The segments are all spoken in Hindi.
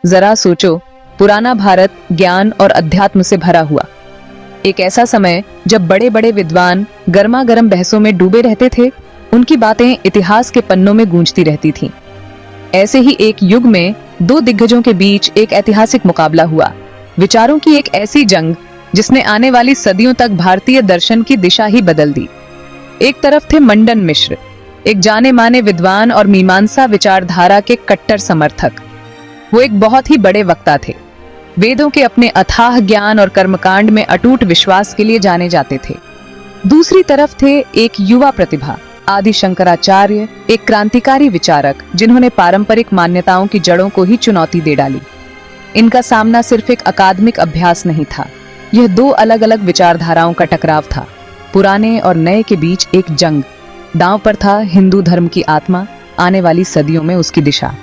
जरा सोचो, पुराना भारत ज्ञान और अध्यात्म से भरा हुआ। एक ऐसा समय जब बड़े बड़े विद्वान गर्मा गर्म बहसों में डूबे रहते थे, उनकी बातें इतिहास के पन्नों में गूंजती रहती थीं। ऐसे ही एक युग में दो दिग्गजों के बीच एक ऐतिहासिक मुकाबला हुआ, विचारों की एक ऐसी जंग जिसने आने वाली सदियों तक भारतीय दर्शन की दिशा ही बदल दी। एक तरफ थे मंडन मिश्र, एक जाने माने विद्वान और मीमांसा विचारधारा के कट्टर समर्थक। वो एक बहुत ही बड़े वक्ता थे, वेदों के अपने अथाह ज्ञान और कर्मकांड में अटूट विश्वास के लिए जाने जाते थे। दूसरी तरफ थे एक युवा प्रतिभा, आदि शंकराचार्य, एक क्रांतिकारी विचारक जिन्होंने पारंपरिक मान्यताओं की जड़ों को ही चुनौती दे डाली। इनका सामना सिर्फ एक अकादमिक अभ्यास नहीं था, यह दो अलग अलग विचारधाराओं का टकराव था। पुराने और नए के बीच एक जंग। दांव पर था हिंदू धर्म की आत्मा, आने वाली सदियों में उसकी दिशा।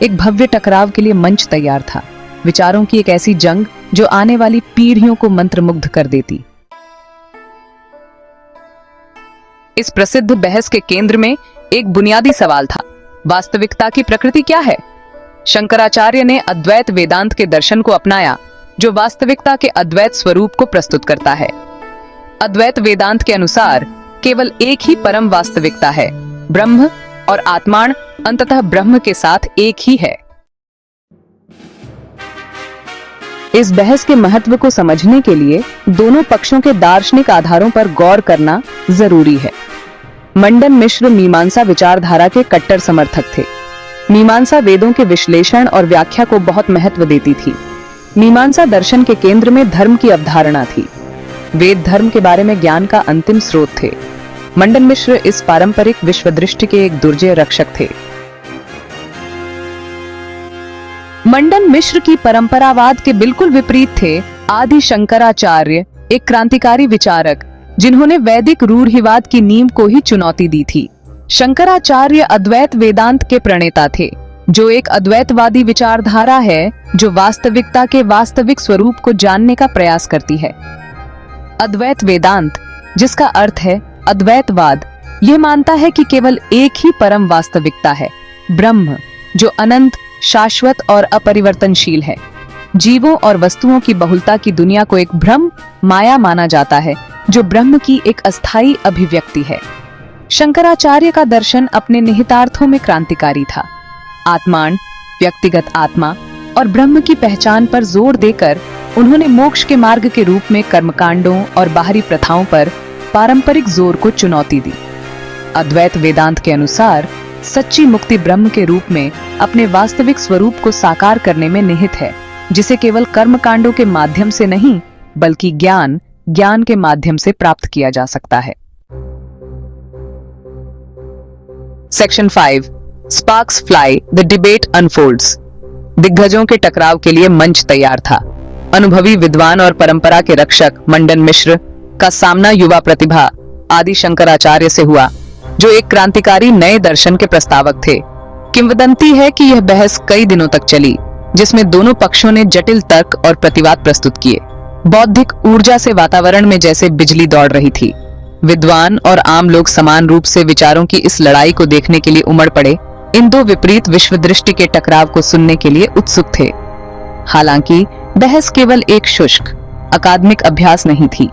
एक भव्य टकराव के लिए मंच तैयार था, विचारों की एक ऐसी जंग जो आने वाली पीढ़ियों को मंत्रमुग्ध कर देती। इस प्रसिद्ध बहस के केंद्र में एक बुनियादी सवाल था, वास्तविकता की प्रकृति क्या है? शंकराचार्य ने अद्वैत वेदांत के दर्शन को अपनाया, जो वास्तविकता के अद्वैत स्वरूप को प्रस्तुत करता है। अद्वैत वेदांत के अनुसार केवल एक ही परम वास्तविकता है, ब्रह्म, और आत्मान अंततः ब्रह्म के साथ एक ही है। इस बहस के महत्व को समझने के लिए दोनों पक्षों के दार्शनिक आधारों पर गौर करना जरूरी है। मंडन मिश्र मीमांसा विचारधारा के कट्टर समर्थक थे। मीमांसा वेदों के विश्लेषण और व्याख्या को बहुत महत्व देती थी। मीमांसा दर्शन के केंद्र में धर्म की अवधारणा थी। वेद धर्म के बारे में ज्ञान का अंतिम स्रोत थे। मंडन मिश्र इस पारंपरिक विश्वदृष्टि के एक दुर्जय रक्षक थे। मंडन मिश्र की परंपरावाद के बिल्कुल विपरीत थे आदि शंकराचार्य, एक क्रांतिकारी विचारक जिन्होंने वैदिक रूढ़िवाद की नींव को ही चुनौती दी थी। शंकराचार्य अद्वैत वेदांत के प्रणेता थे, जो एक अद्वैतवादी विचारधारा है जो वास्तविकता के वास्तविक स्वरूप को जानने का प्रयास करती है। अद्वैत वेदांत, जिसका अर्थ है अद्वैतवाद, यह मानता है कि केवल एक ही परम वास्तविकता है, ब्रह्म, जो अनंत, शाश्वत और अपरिवर्तनशील है। जीवों और वस्तुओं की बहुलता की दुनिया को एक भ्रम, माया माना जाता है, जो ब्रह्म की एक अस्थायी अभिव्यक्ति है। शंकराचार्य का दर्शन अपने निहितार्थों में क्रांतिकारी था। आत्मान, व्यक्तिगत आत्मा और ब्रह्म की पहचान पर जोर देकर उन्होंने मोक्ष के मार्ग के रूप में कर्मकांडों और बाहरी प्रथाओं पर पारंपरिक जोर को चुनौती दी। अद्वैत वेदांत के अनुसार सच्ची मुक्ति ब्रह्म के रूप में अपने वास्तविक स्वरूप को साकार करने में निहित है, जिसे केवल कर्मकांडों के माध्यम से नहीं बल्कि ज्ञान के माध्यम से प्राप्त किया जा सकता है। Section 5, sparks fly, the debate unfolds. दिग्गजों के टकराव के लिए मंच तैयार था। अनुभवी विद्वान और परंपरा के रक्षक मंडन मिश्र का सामना युवा प्रतिभा आदि शंकराचार्य से हुआ, जो एक क्रांतिकारी नए दर्शन के प्रस्तावक थे। किंवदंती है कि यह बहस कई दिनों तक चली, जिसमें दोनों पक्षों ने जटिल तर्क और प्रतिवाद प्रस्तुत किए। बौद्धिक ऊर्जा से वातावरण में जैसे बिजली दौड़ रही थी। विद्वान और आम लोग समान रूप से विचारों की इस लड़ाई को देखने के लिए उमड़ पड़े। इन दो विपरीत विश्व दृष्टि के टकराव को सुनने के लिए उत्सुक थे। हालांकि बहस केवल एक शुष्क अकादमिक अभ्यास नहीं थी,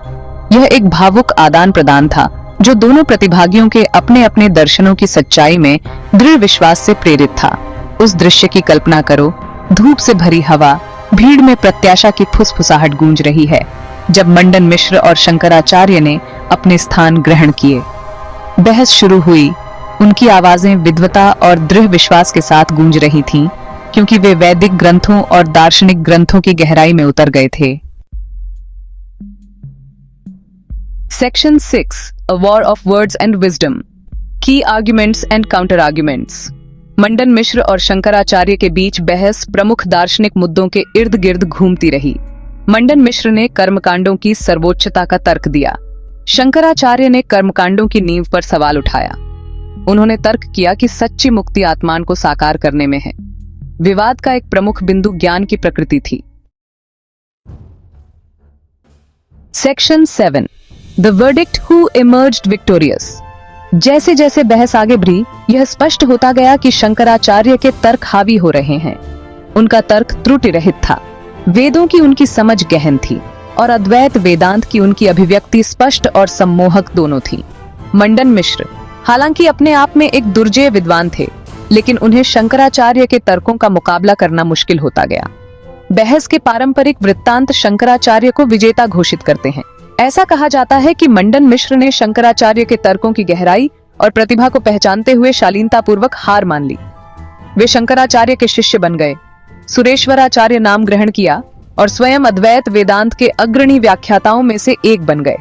यह एक भावुक आदान प्रदान था, जो दोनों प्रतिभागियों के अपने अपने दर्शनों की सच्चाई में दृढ़ विश्वास से प्रेरित था। उस दृश्य की कल्पना करो, धूप से भरी हवा, भीड़ में प्रत्याशा की फुसफुसाहट गूंज रही है, जब मंडन मिश्र और शंकराचार्य ने अपने स्थान ग्रहण किए। बहस शुरू हुई। उनकी आवाजें विद्वता और दृढ़ विश्वास के साथ गूंज रही थीं, क्योंकि वे वैदिक ग्रंथों और दार्शनिक ग्रंथों की गहराई में उतर गए थे। Section 6, A War of Words and Wisdom, Key Arguments and Counter Arguments। मंडन मिश्र और शंकराचार्य के बीच बहस प्रमुख दार्शनिक मुद्दों के इर्द गिर्द घूमती रही। मंडन मिश्र ने कर्मकांडों की सर्वोच्चता का तर्क दिया। शंकराचार्य ने कर्मकांडों की नींव पर सवाल उठाया। उन्होंने तर्क किया कि सच्ची मुक्ति आत्मान को साकार करने में है। विवाद का एक प्रमुख बिंदु ज्ञान की प्रकृति थी। Section 7, The Verdict, Who Emerged Victorious। जैसे जैसे बहस आगे बढ़ी, यह स्पष्ट होता गया कि शंकराचार्य के तर्क हावी हो रहे हैं। उनका तर्क त्रुटि रहित था, वेदों की उनकी समझ गहन थी और अद्वैत वेदांत की उनकी अभिव्यक्ति स्पष्ट और सम्मोहक दोनों थी। मंडन मिश्र हालांकि अपने आप में एक दुर्जेय विद्वान थे, लेकिन उन्हें शंकराचार्य के तर्कों का मुकाबला करना मुश्किल होता गया। बहस के पारंपरिक वृत्तांत शंकराचार्य को विजेता घोषित करते हैं। ऐसा कहा जाता है कि मंडन मिश्र ने शंकराचार्य के तर्कों की गहराई और प्रतिभा को पहचानते हुए शालीनतापूर्वक हार मान ली। वे शंकराचार्य के शिष्य बन गए, सुरेश्वराचार्य नाम ग्रहण किया और स्वयं अद्वैत वेदांत के अग्रणी व्याख्याताओं में से एक बन गए।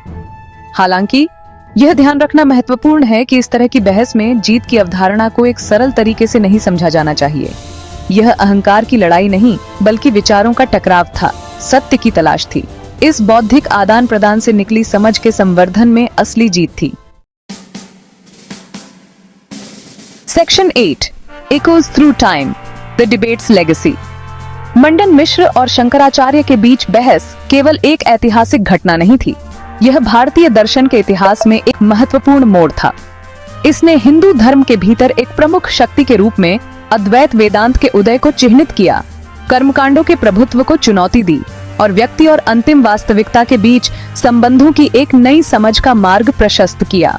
हालांकि यह ध्यान रखना महत्वपूर्ण है कि इस तरह की बहस में जीत की अवधारणा को एक सरल तरीके से नहीं समझा जाना चाहिए। यह अहंकार की लड़ाई नहीं, बल्कि विचारों का टकराव था, सत्य की तलाश थी। इस बौद्धिक आदान प्रदान से निकली समझ के संवर्धन में असली जीत थी। Section 8 Echoes through time, the debate's legacy। मंडन मिश्र और शंकराचार्य के बीच बहस केवल एक ऐतिहासिक घटना नहीं थी, यह भारतीय दर्शन के इतिहास में एक महत्वपूर्ण मोड़ था। इसने हिंदू धर्म के भीतर एक प्रमुख शक्ति के रूप में अद्वैत वेदांत के उदय को चिह्नित किया, कर्मकांडों के प्रभुत्व को चुनौती दी और व्यक्ति और अंतिम वास्तविकता के बीच संबंधों की एक नई समझ का मार्ग प्रशस्त किया।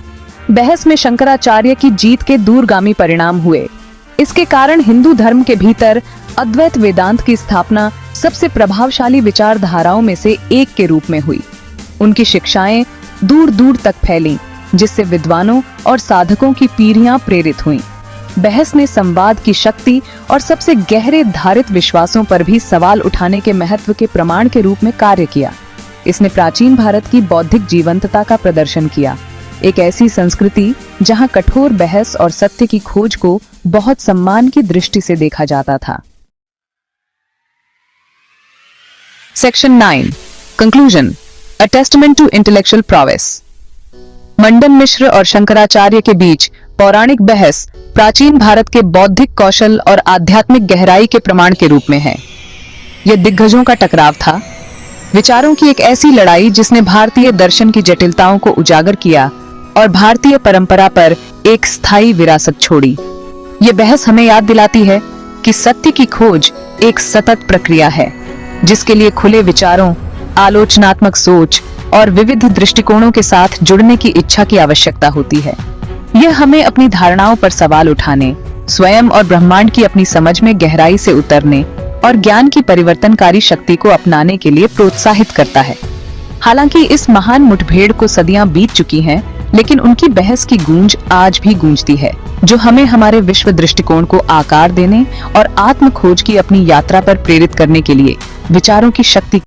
बहस में शंकराचार्य की जीत के दूरगामी परिणाम हुए। इसके कारण हिंदू धर्म के भीतर अद्वैत वेदांत की स्थापना सबसे प्रभावशाली विचारधाराओं में से एक के रूप में हुई। उनकी शिक्षाएं दूर दूर तक फैलीं, जिससे विद्वानों और साधकों की पीढ़ियां प्रेरित हुईं। बहस ने संवाद की शक्ति और सबसे गहरे धारित विश्वासों पर भी सवाल उठाने के महत्व के प्रमाण के रूप में कार्य किया। इसने प्राचीन भारत की बौद्धिक जीवंतता का प्रदर्शन किया, एक ऐसी संस्कृति जहां कठोर बहस और सत्य की खोज को बहुत सम्मान की दृष्टि से देखा जाता था। Section 9 conclusion, a testament to intellectual prowess. Mandan Mishra और शंकराचार्य के बीच पौराणिक बहस प्राचीन भारत के बौद्धिक कौशल और आध्यात्मिक गहराई के प्रमाण के रूप में है। यह दिग्गजों का टकराव था, विचारों की एक ऐसी लड़ाई जिसने भारतीय दर्शन की जटिलताओं को उजागर किया और भारतीय परंपरा पर एक स्थायी विरासत छोड़ी। यह बहस हमें याद दिलाती है कि सत्य की खोज एक सतत प्रक्रिया है, जिसके लिए खुले विचारों, आलोचनात्मक सोच और विविध दृष्टिकोणों के साथ जुड़ने की इच्छा की आवश्यकता होती है। यह हमें अपनी धारणाओं पर सवाल उठाने, स्वयं और ब्रह्मांड की अपनी समझ में गहराई से उतरने और ज्ञान की परिवर्तनकारी शक्ति को अपनाने के लिए प्रोत्साहित करता है। हालांकि इस महान मुठभेड़ को सदियां बीत चुकी हैं, लेकिन उनकी बहस की गूंज आज भी गूंजती है, जो हमें हमारे विश्व दृष्टिकोण को आकार देने और आत्म खोज की अपनी यात्रा पर प्रेरित करने के लिए विचारों की शक्ति